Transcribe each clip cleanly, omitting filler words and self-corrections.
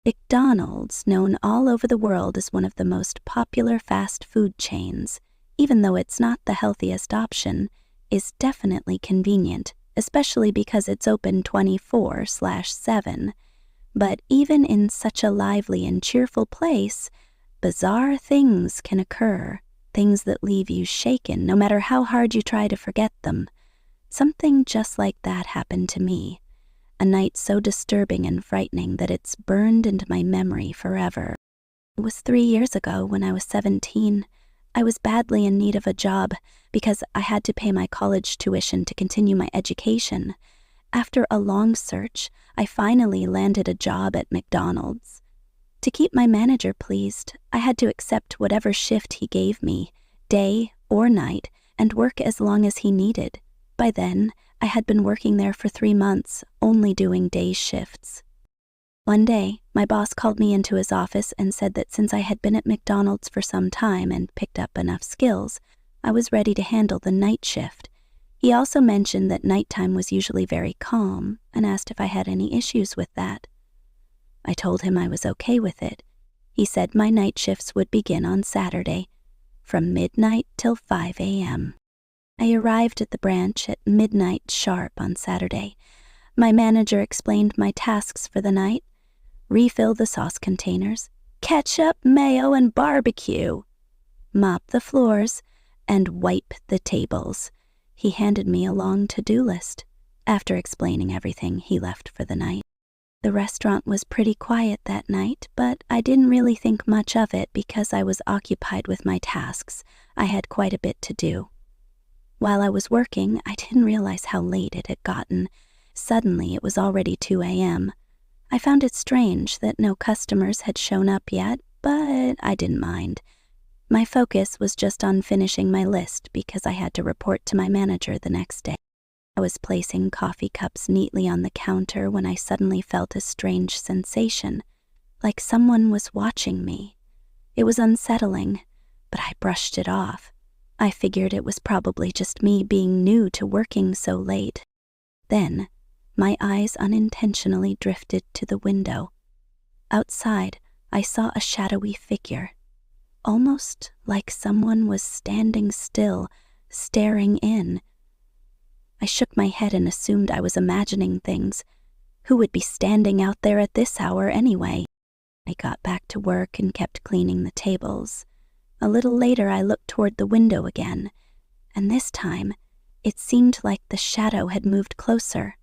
McDonald's, known all over the world as one of the most popular fast food chains, even though it's not the healthiest option, is definitely convenient, especially because it's open 24/7. But even in such a lively and cheerful place, bizarre things can occur, things that leave you shaken no matter how hard you try to forget them. Something just like that happened to me. A night so disturbing and frightening that it's burned into my memory forever. It was 3 years ago when I was 17. I was badly in need of a job because I had to pay my college tuition to continue my education. After a long search, I finally landed a job at McDonald's. To keep my manager pleased, I had to accept whatever shift he gave me, day or night, and work as long as he needed. By then, I had been working there for 3 months, only doing day shifts. One day, my boss called me into his office and said that since I had been at McDonald's for some time and picked up enough skills, I was ready to handle the night shift. He also mentioned that nighttime was usually very calm and asked if I had any issues with that. I told him I was okay with it. He said my night shifts would begin on Saturday, from midnight till 5 a.m. I arrived at the branch at midnight sharp on Saturday. My manager explained my tasks for the night: refill the sauce containers, ketchup, mayo, and barbecue, mop the floors, and wipe the tables. He handed me a long to-do list. After explaining everything, he left for the night. The restaurant was pretty quiet that night, but I didn't really think much of it because I was occupied with my tasks. I had quite a bit to do. While I was working, I didn't realize how late it had gotten. Suddenly, it was already 2 a.m. I found it strange that no customers had shown up yet, but I didn't mind. My focus was just on finishing my list because I had to report to my manager the next day. I was placing coffee cups neatly on the counter when I suddenly felt a strange sensation, like someone was watching me. It was unsettling, but I brushed it off. I figured it was probably just me being new to working so late. Then, my eyes unintentionally drifted to the window. Outside, I saw a shadowy figure, almost like someone was standing still, staring in. I shook my head and assumed I was imagining things. Who would be standing out there at this hour anyway? I got back to work and kept cleaning the tables. A little later, I looked toward the window again, and this time, it seemed like the shadow had moved closer.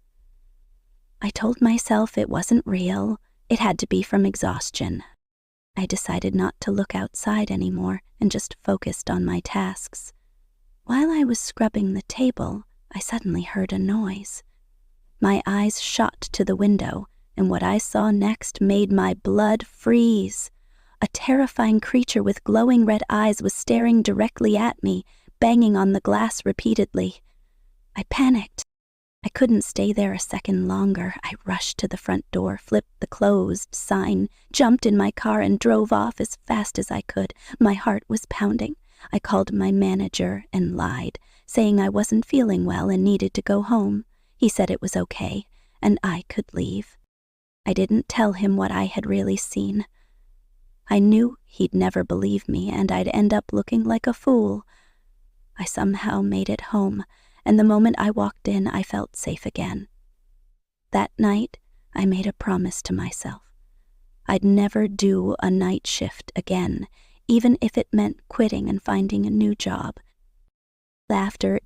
I told myself it wasn't real. It had to be from exhaustion. I decided not to look outside anymore and just focused on my tasks. While I was scrubbing the table, I suddenly heard a noise. My eyes shot to the window, and what I saw next made my blood freeze. A terrifying creature with glowing red eyes was staring directly at me, banging on the glass repeatedly. I panicked. I couldn't stay there a second longer. I rushed to the front door, flipped the closed sign, jumped in my car, and drove off as fast as I could. My heart was pounding. I called my manager and lied, saying I wasn't feeling well and needed to go home. He said it was okay, and I could leave. I didn't tell him what I had really seen. I knew he'd never believe me, and I'd end up looking like a fool. I somehow made it home, and the moment I walked in, I felt safe again. That night, I made a promise to myself. I'd never do a night shift again, even if it meant quitting and finding a new job. After